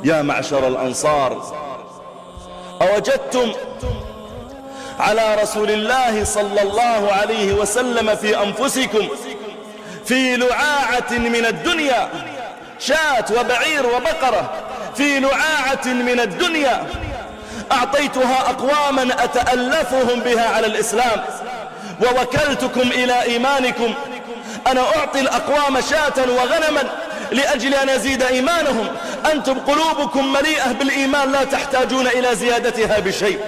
يا معشر الأنصار، أوجدتم على رسول الله صلى الله عليه وسلم في أنفسكم في لعاعة من الدنيا، شاة وبعير وبقرة، في لعاعة من الدنيا أعطيتها أقواما أتألفهم بها على الإسلام، ووكلتكم إلى إيمانكم. أنا أعطي الأقوام شاة وغنما لأجل أن أزيد إيمانهم. أنتم قلوبكم مليئة بالإيمان، لا تحتاجون إلى زيادتها بشيء.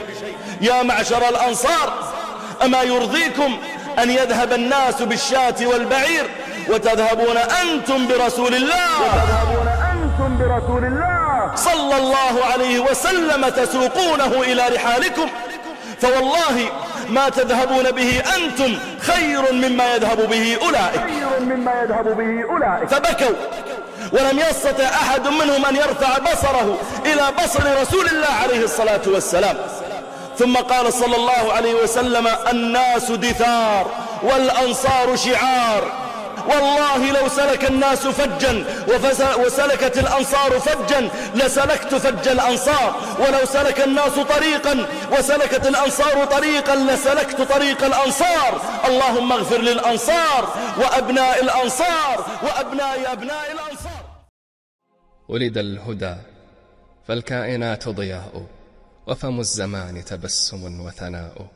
يا معشر الأنصار، أما يرضيكم أن يذهب الناس بالشاة والبعير وتذهبون أنتم برسول الله صلى الله عليه وسلم تسوقونه إلى رحالكم؟ فوالله ما تذهبون به أنتم خير مما يذهب به أولئك. فبكوا، ولم يستطع أحد منهم أن يرفع بصره إلى بصر رسول الله عليه الصلاة والسلام. ثم قال صلى الله عليه وسلم: الناس دثار والأنصار شعار. والله لو سلك الناس فجا وسلكت الأنصار فجا لسلكت فج الأنصار، ولو سلك الناس طريقا وسلكت الأنصار طريقا لسلكت طريق الأنصار. اللهم اغفر للأنصار وأبناء الأنصار وأبناء أبناء الأنصار. ولد الهدى فالكائنات ضياء، وفم الزمان تبسم وثناء.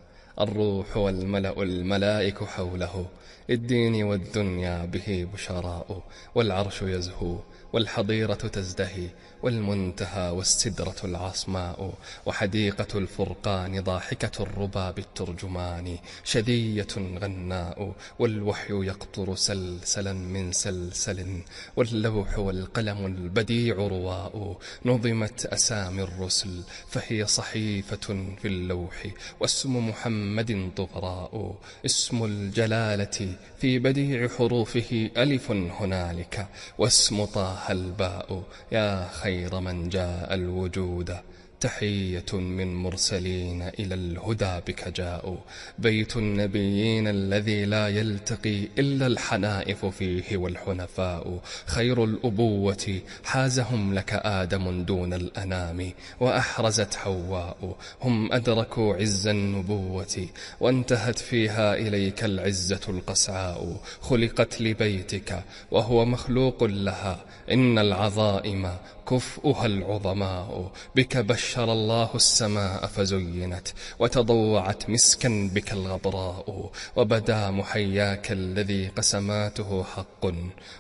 الروح والملأ الملائك حوله، الدين والدنيا به بشراء. والعرش يزهو والحضيرة تزدهي، والمنتهى والسدرة العصماء. وحديقة الفرقان ضاحكة الرباب الترجمان، شذية غناء. والوحي يقطر سلسلا من سلسل، واللوح والقلم البديع رواء. نظمت أسامي الرسل فهي صحيفة في اللوح، واسم محمد طغراء. اسم الجلالة في بديع حروفه ألف هنالك، واسم طه الباء. يا خير من جاء الوجود، تحية من مرسلين إلى الهدى بك جاءوا. بيت النبيين الذي لا يلتقي إلا الحنائف فيه والحنفاء. خير الأبوة حازهم لك آدم دون الأنام، وأحرزت حواء. هم أدركوا عز النبوة، وانتهت فيها إليك العزة القسعاء. خلقت لبيتك وهو مخلوق لها، إن العظائم كفؤها العظماء. بك بشر الله السماء فزينت، وتضوعت مسكا بك الغبراء. وبدا محياك الذي قسماته حق،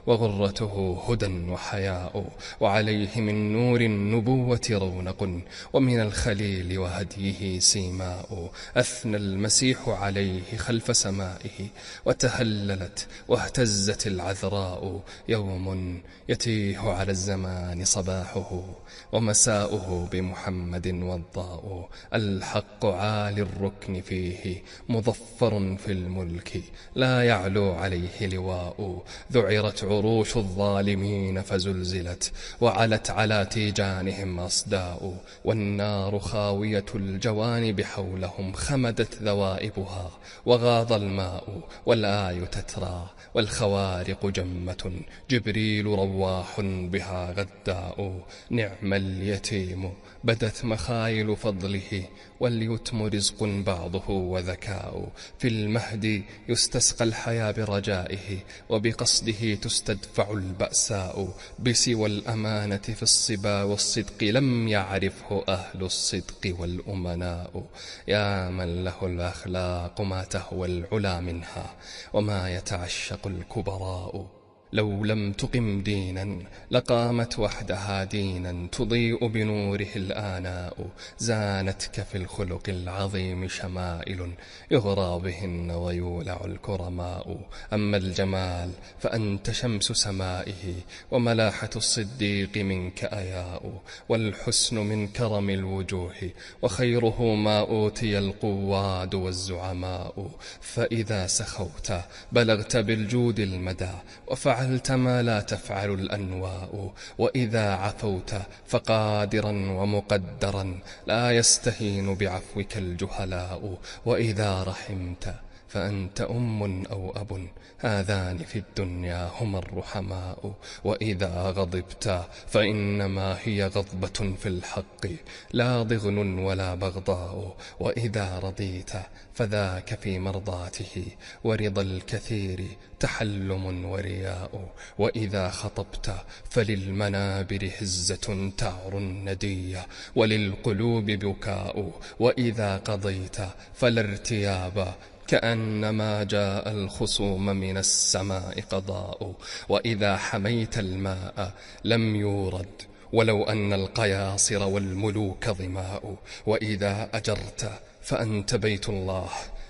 وغرته هدى وحياء. وعليه من نور النبوة رونق، ومن الخليل وهديه سيماء. أثنى المسيح عليه خلف سمائه، وتهللت واهتزت العذراء. يوم يتيه على الزمان صباحه، ومساؤه بمحمد وضاء. الحق عالي الركن فيه، مظفر في الملك لا يعلو عليه لواء. ذعرت عروش الظالمين فزلزلت، وعلت على تيجانهم أصداء. والنار خاوية الجوانب حولهم، خمدت ذوائبها وغاض الماء. والآي تترى والخوارق جمة، جبريل رواح بها غداء. نعم اليتيم بدت مخايل فضله، واليتم رزق بعضه وذكاء. في المهد يستسقى الحياة برجائه، وبقصده تستدفع البأساء. بسوى الأمانة في الصبا والصدق لم يعرفه أهل الصدق والأمناء. يا من له الأخلاق ما تهوى العلا منها، وما يتعشق الكبراء. لو لم تقم دينا لقامت وحدها دينا، تضيء بنوره الآناء. زانتك في الخلق العظيم شمائل، يغرى بهن ويولع الكرماء. أما الجمال فأنت شمس سمائه، وملاحة الصديق منك أياء. والحسن من كرم الوجوه، وخيره ما أوتي القواد والزعماء. فإذا سخوت بلغت بالجود المدى، وفعلت ما لا تفعل الأنواء. وإذا عفوت فقادرا ومقدرا، لا يستهين بعفوك الجهلاء. وإذا رحمت فأنت أم أو أب، هذان في الدنيا هما الرحماء. وإذا غضبت فإنما هي غضبة في الحق، لا ضغن ولا بغضاء. وإذا رضيت فذاك في مرضاته، ورضا الكثير تحلم ورياء. وإذا خطبت فللمنابر هزة تعر الندية، وللقلوب بكاء. وإذا قضيت فلا ارتياب، كأنما جاء الخصوم من السماء قضاء. وإذا حميت الماء لم يورد، ولو أن القياصر والملوك ظماء. وإذا أجرت فأنت بيت الله،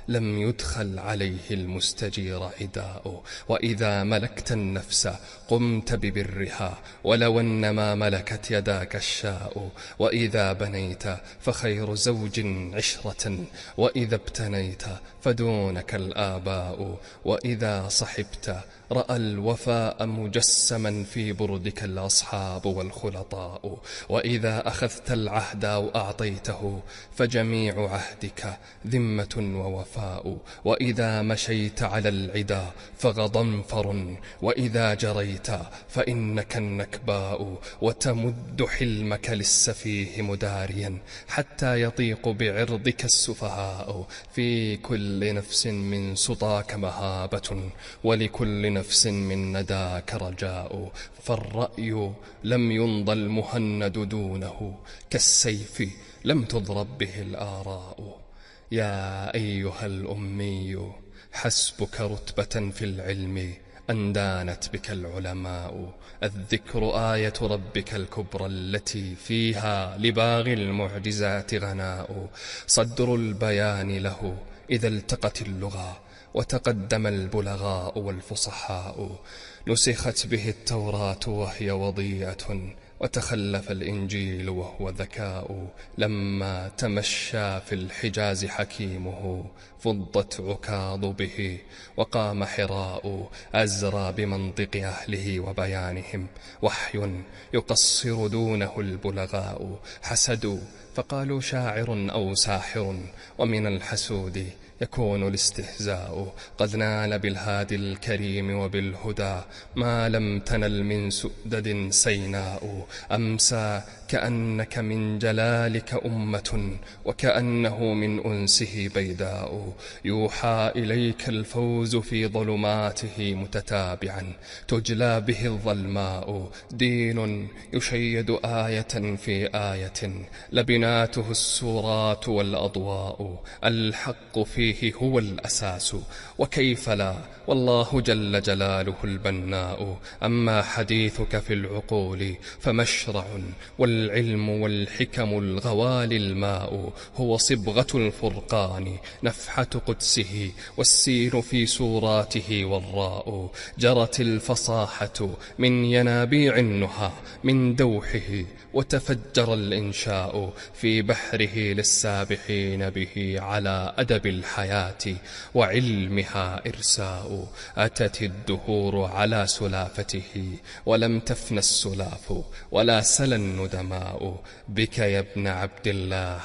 لم يدخل عليه المستجير عداء. وإذا ملكت النفس قمت ببرها، ولو أنما ملكت يداك الشاء. وإذا بنيت فخير زوج عشرة، وإذا ابتنيت فدونك الآباء. وإذا صحبت رأى الوفاء مجسما في بردك الأصحاب والخلطاء. وإذا أخذت العهد أو أعطيته فجميع عهدك ذمة ووفاء. وإذا مشيت على العدا فغضنفر، وإذا جريت فإنك النكباء. وتمد حلمك للسفيه مداريا، حتى يطيق بعرضك السفهاء. في كل نفس من سطاك مهابة، ولكل نفس من نداك رجاء. فالرأي لم ينض المهند دونه، كالسيف لم تضرب به الآراء. يا أيها الأمي حسبك رتبة في العلم، أن دانت بك العلماء. الذكر آية ربك الكبرى، التي فيها لباغي المعجزات غناء. صدر البيان له إذا التقت اللغة، وتقدم البلغاء والفصحاء. نسخت به التوراة وهي وضيئة، وتخلف الإنجيل وهو ذكاء. لما تمشى في الحجاز حكيمه، فضت عكاظ به وقام حراء. أزرى بمنطق أهله وبيانهم، وحي يقصر دونه البلغاء. حسدوا فقالوا شاعر أو ساحر، ومن الحسود يكون الاستهزاء. قد نال بالهادي الكريم وبالهدى ما لم تنل من سؤدد سيناء. أمسى كأنك من جلالك أمة، وكأنه من أنسه بيداء. يوحى إليك الفوز في ظلماته متتابعا، تجلى به الظلماء. دين يشيد آية في آية، لبناته السورات والأضواء. الحق فيه هو الأساس، وكيف لا، والله جل جلاله البناء. أما حديثك في العقول فمشرع، والعلم والحكم الغوالي الماء. هو صبغة الفرقان نفحة قدسه، والسين في سوراته والراء. جرت الفصاحة من ينابيع النهى من دوحه، وتفجر الإنشاء في بحره للسابحين به على أدب الحياة وعلمها إرساء. أتت الدهور على سلافته، ولم تفن السلاف ولا سل الندماء. بك يا ابن عبد الله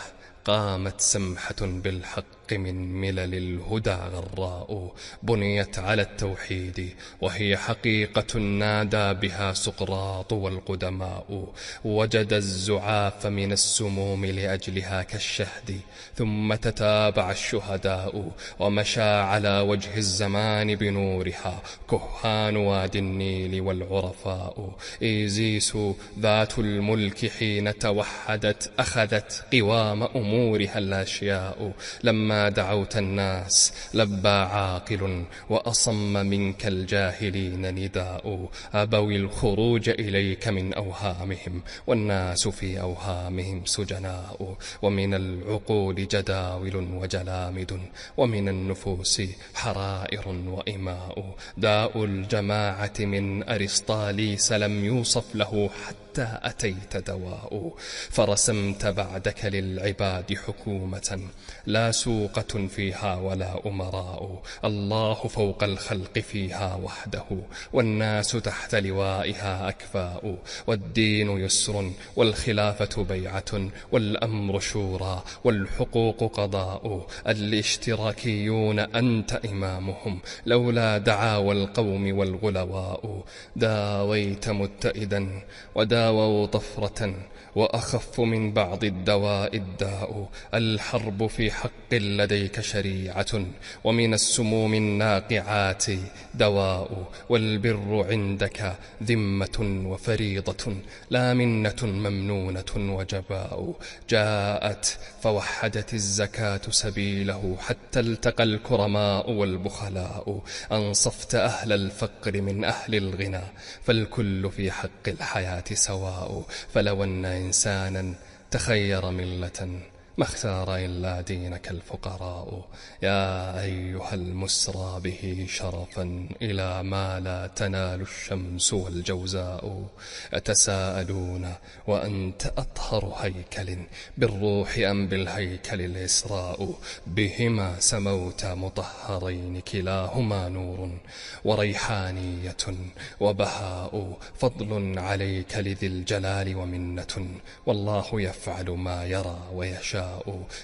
قامت سمحة بالحق من ملل الهدى غراء. بنيت على التوحيد وهي حقيقة نادى بها سقراط والقدماء. وجد الزعاف من السموم لأجلها كالشهد، ثم تتابع الشهداء. ومشى على وجه الزمان بنورها كهان وادي النيل والعرفاء. إيزيس ذات الملك حين توحدت أخذت قوام أمورها الأشياء. لما دعوت الناس لبى عاقل، وأصم منك الجاهلين نداء. أبوا الخروج إليك من أوهامهم، والناس في أوهامهم سجناء. ومن العقول جداول وجلامد، ومن النفوس حرائر وإماء. داء الجماعة من أرسطاليس لم يوصف له حتى حتى أتيت دواء. فرسمت بعدك للعباد حكومة لا سوقة فيها ولا أمراء، الله فوق الخلق فيها وحده، والناس تحت لوائها أكفاء. والدين يسر والخلافة بيعة والأمر شورى والحقوق قضاء. الاشتراكيون أنت إمامهم لولا دعاوى القوم والغلواء. داويت متئدا وداووا طفرة وأخف من بعض الدواء الداء. الحرب في حق لديك شريعة ومن السموم الناقعات دواء. والبر عندك ذمة وفريضة لا منة ممنونة وجباء. جاءت فوحدت الزكاة سبيله حتى التقى الكرماء والبخلاء. أنصفت أهل الفقر من أهل الغنى فالكل في حق الحياة سواء. فلو أن إنسانا تخير ملة ما اختار إلا دينك الفقراء. يا أيها المسرى به شرفا إلى ما لا تنال الشمس والجوزاء. يتساءلون وأنت أطهر هيكل بالروح أم بالهيكل الإسراء. بهما سموت مطهرين كلاهما نور وريحانية وبهاء. فضل عليك لذي الجلال ومنة والله يفعل ما يرى ويشاء.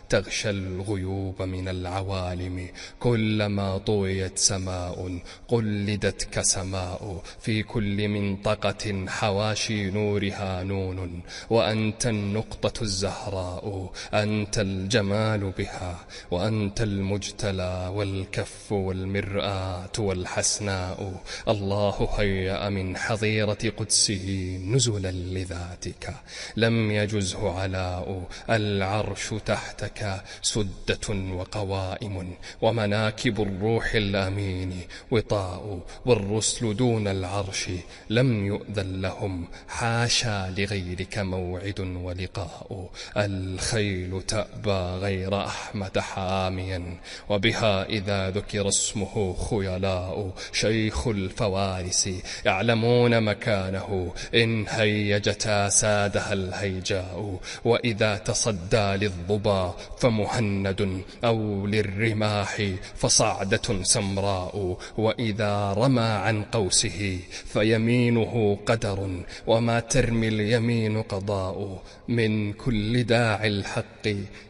تغشى الغيوب من العوالم كلما طويت سماء قلدتك سماء. في كل منطقة حواشي نورها نون وأنت النقطة الزهراء. أنت الجمال بها وأنت المجتلى والكف والمرآة والحسناء. الله هيأ من حظيرة قدسه نزلا لذاتك لم يجزه علاء. العرش تحتك سدة وقوائم ومناكب الروح الأمين وطاء. والرسل دون العرش لم يؤذن لهم حاشا لغيرك موعد ولقاء. الخيل تأبى غير أحمد حاميا وبها إذا ذكر اسمه خيلاء. شيخ الفوارس يعلمون مكانه إن هيجتا سادها الهيجاء. وإذا تصدى للضبا فمهند أو للرماح فصعدة سمراء. وإذا رمى عن قوسه فيمينه قدر وما ترمي اليمين قضاء. من كل داعي الحق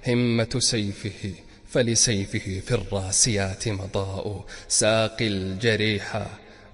همة سيفه فلسيفه في الراسيات مضاء. ساقي الجريح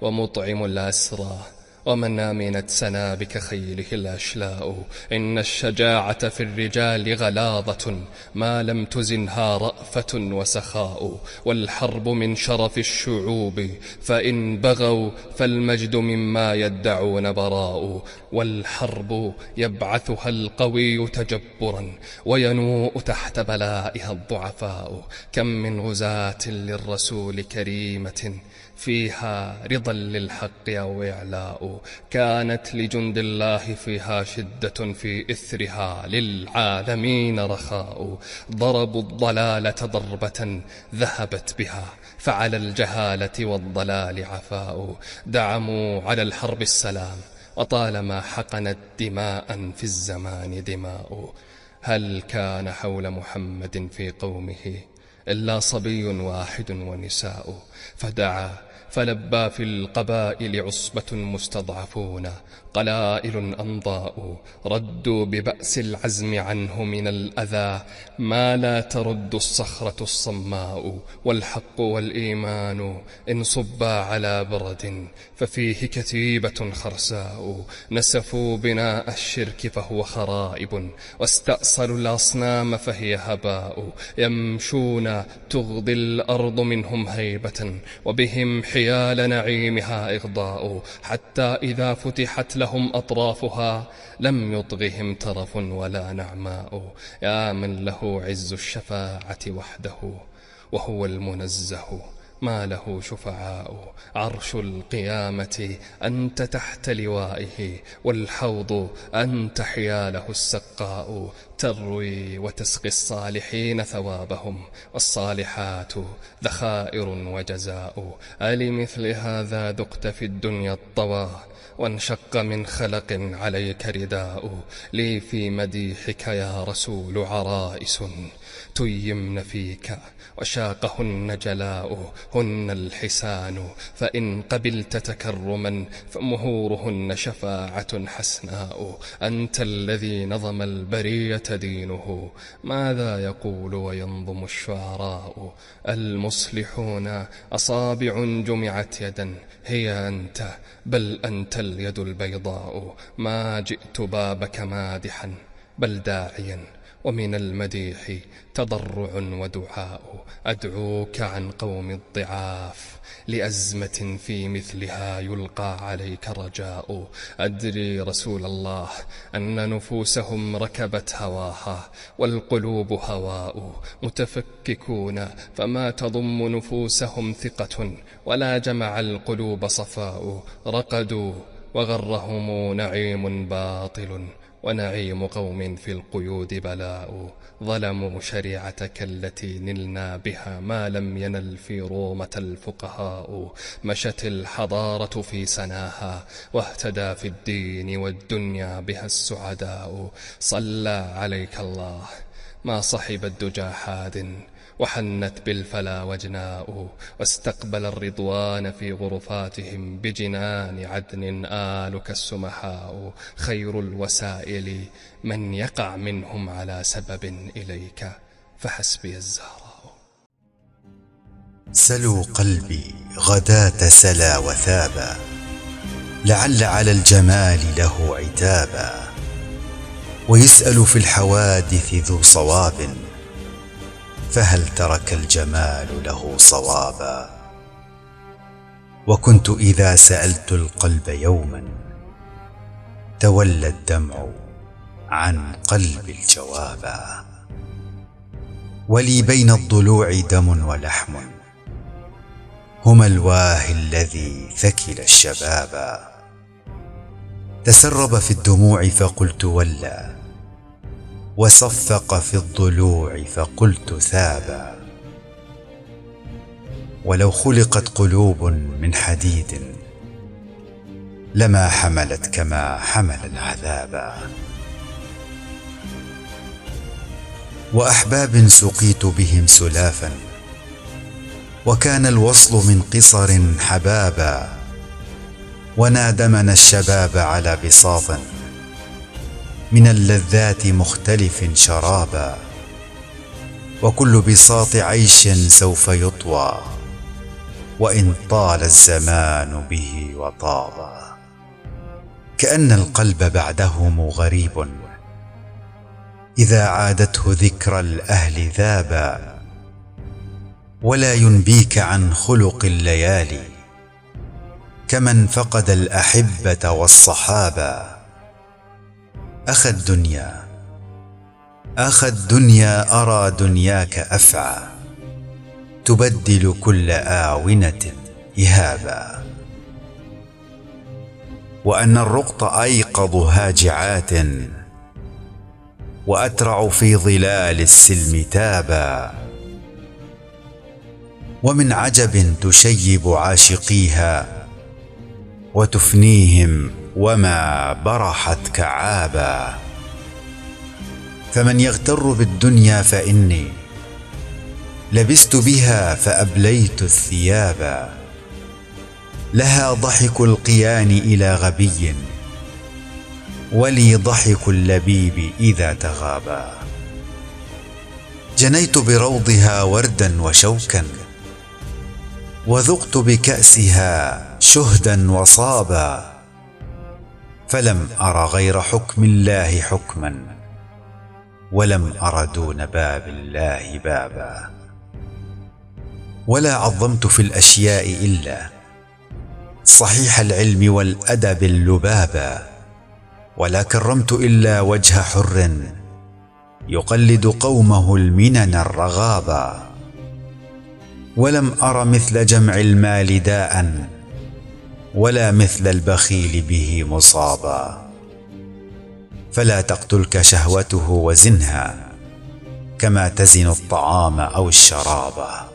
ومطعم الأسرى ومن آمنت سنابك خيله الأشلاء. إن الشجاعة في الرجال غلاظة ما لم تزنها رأفة وسخاء. والحرب من شرف الشعوب فإن بغوا فالمجد مما يدعون براء. والحرب يبعثها القوي تجبرا وينوء تحت بلائها الضعفاء. كم من غزاة للرسول كريمة فيها رضا للحق أو إعلاء. كانت لجند الله فيها شدة في إثرها للعالمين رخاء. ضربوا الضلالة ضربة ذهبت بها فعلى الجهالة والضلال عفاء. دعموا على الحرب السلام وطالما حقنت دماء في الزمان دماء. هل كان حول محمد في قومه إلا صبي واحد ونساء. فدعا فلبى في القبائل عصبة مستضعفون قلائل أنضاء. ردوا ببأس العزم عنه من الأذى ما لا ترد الصخرة الصماء. والحق والإيمان إن صبا على برد ففيه كتيبة خرساء. نسفوا بناء الشرك فهو خرائب واستأصلوا الأصنام فهي هباء. يمشون تغضي الأرض منهم هيبة وبهم حيال نعيمها إغضاء. حتى إذا فتحت لهم أطرافها لم يطغهم ترف ولا نعماء. يا من له عز الشفاعة وحده وهو المنزه ما له شفعاء. عرش القيامة أنت تحت لوائه والحوض أنت حياله السقاء. تروي وتسقي الصالحين ثوابهم، والصالحات ذخائر وجزاء. ألمثل هذا ذقت في الدنيا الطوى، وانشق من خلق عليك رداء. لي في مديحك يا رسول عرائس، تيمن فيك وشاقهن جلاء. هن الحسان فإن قبلت تكرما، فمهورهن شفاعة حسناء. أنت الذي نظم البرية دينه، ماذا يقول وينظم الشعراء؟ المصلحون أصابع جمعت يدا، هي أنت بل أنت اليد البيضاء. ما جئت بابك مادحا بل داعيا، ومن المديح تضرع ودعاء. أدعوك عن قوم الضعاف، لأزمة في مثلها يلقى عليك رجاء. أدري رسول الله أن نفوسهم ركبت هواها، والقلوب هواء. متفككون فما تضم نفوسهم ثقة، ولا جمع القلوب صفاء. رقدوا وغرهم نعيم باطل، ونعيم قوم في القيود بلاء. ظلموا شريعتك التي نلنا بها ما لم ينل في رومة الفقهاء. مشت الحضارة في سناها، واهتدى في الدين والدنيا بها السعداء. صلى عليك الله ما صحب الدجى حاد، وحنت بالفلا وجناء. واستقبل الرضوان في غرفاتهم، بجنان عدن آلك السمحاء. خير الوسائل من يقع منهم على سبب إليك، فحسبي الزهراء. سلوا قلبي غداة سلا وثابا، لعل على الجمال له عتابا. ويسأل في الحوادث ذو صواب، فهل ترك الجمال له صوابا؟ وكنت إذا سألت القلب يوما، تولى الدمع عن قلب الجوابا. ولي بين الضلوع دم ولحم، هما الواهي الذي ثكل الشبابا. تسرب في الدموع فقلت ولى، وصفق في الضلوع فقلت ثابا. ولو خلقت قلوب من حديد، لما حملت كما حمل العذابا. وأحباب سقيت بهم سلافا، وكان الوصل من قصر حبابا. ونادمنا الشباب على بساط، من اللذات مختلف شرابا. وكل بساط عيش سوف يطوى، وإن طال الزمان به وطابا. كأن القلب بعدهم غريب، إذا عادته ذكرى الأهل ذابا. ولا ينبيك عن خلق الليالي، كمن فقد الأحبة والصحابا. أخى الدنيا أرى دنياك أفعى، تبدل كل آونة إهابا. وأن الرقط أيقظ هاجعات، وأترع في ظلال السلم تابا. ومن عجب تشيب عاشقيها، وتفنيهم وما برحت كعابا. فمن يغتر بالدنيا فإني لبست بها فأبليت الثيابا. لها ضحك القيان إلى غبي، ولي ضحك اللبيب إذا تغابا. جنيت بروضها وردا وشوكا، وذقت بكأسها شهدا وصابا. فلم أر غير حكم الله حكما، ولم أر دون باب الله بابا. ولا عظمت في الأشياء إلا صحيح العلم والأدب اللبابا. ولا كرمت إلا وجه حر، يقلد قومه المنن الرغابا. ولم أر مثل جمع المال داء، ولا مثل البخيل به مصابا. فلا تقتلك شهوته وزنها كما تزن الطعام أو الشراب.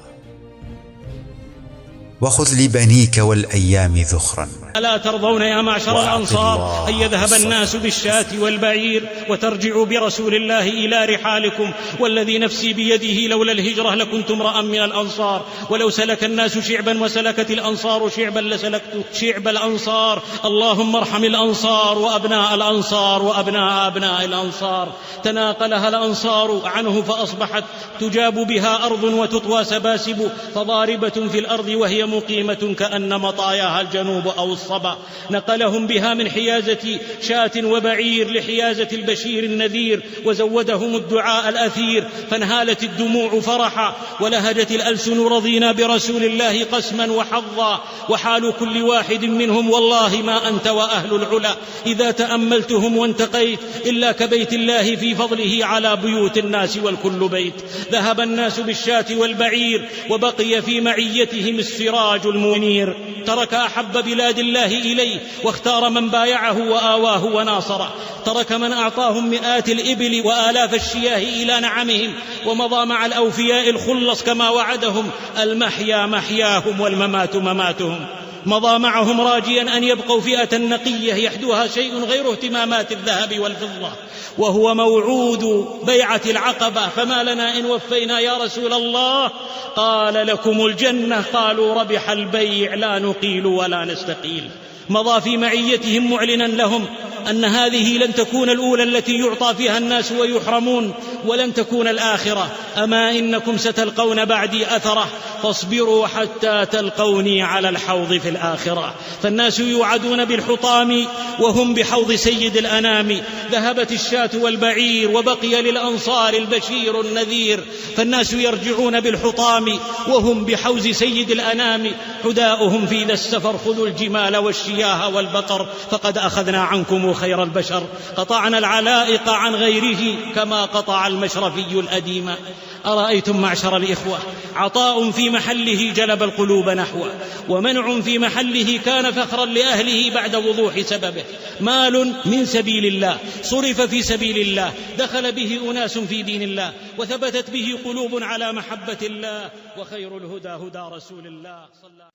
وخذ لبنيك والأيام ذخرا. ألا ترضون يا معشر الأنصار أن يذهب الناس بالشاة والبعير وترجعوا برسول الله إلى رحالكم؟ والذي نفسي بيده لولا الهجرة لكنت امرأ من الأنصار، ولو سلك الناس شعبا وسلكت الأنصار شعبا لسلكت شعب الأنصار. اللهم ارحم الأنصار وأبناء الأنصار وأبناء أبناء الأنصار. تناقلها الأنصار عنه فأصبحت تجاب بها أرض وتطوى سباسب، فضاربة في الأرض وهي مقيمة كأن مطاياها الجنوب أو الصبا. نقلهم بها من حيازة شاة وبعير لحيازة البشير النذير، وزودهم الدعاء الأثير، فانهالت الدموع فرحا ولهجت الألسن رضينا برسول الله قسما وحظا. وحال كل واحد منهم والله ما أنت وأهل العلا إذا تأملتهم وانتقيت إلا كبيت الله في فضله على بيوت الناس والكل بيت. ذهب الناس بالشاة والبعير وبقي في معيتهم السراج المنير. ترك أحب بلاد الله إليه واختار من بايعه وآواه وناصره. ترك من أعطاهم مئات الإبل وآلاف الشياه إلى نعمهم، ومضى مع الأوفياء الخلص كما وعدهم. المحيا محياهم والممات مماتهم. مضى معهم راجيا أن يبقوا فئة نقية يحدوها شيء غير اهتمامات الذهب والفضة، وهو موعود بيعة العقبة. فما لنا إن وفينا يا رسول الله؟ قال لكم الجنة. قالوا ربح البيع لا نقيل ولا نستقيل. مضى في معيتهم معلنا لهم أن هذه لن تكون الأولى التي يعطى فيها الناس ويحرمون، ولن تكون الآخرة. أما إنكم ستلقون بعدي أثرة، فاصبروا حتى تلقوني على الحوض في الآخرة. فالناس يوعدون بالحطام وهم بحوض سيد الأنام. ذهبت الشاة والبعير وبقي للأنصار البشير النذير، فالناس يرجعون بالحطام وهم بحوز سيد الأنام. حداؤهم في ذا السفر خذوا الجمال والشياه والبقر، فقد أخذنا عنكم خير البشر. قطعنا العلائق عن غيره كما قطع المشرفي الأديم. أرأيتم معشر الإخوة، عطاء في محله جلب القلوب نحوه، ومنع في محله كان فخرا لأهله بعد وضوح سببه. مال من سبيل الله صرف في سبيل الله، دخل به أناس في دين الله، وثبتت به قلوب على محبة الله، وخير الهدى هدى رسول الله صلى الله عليه وسلم.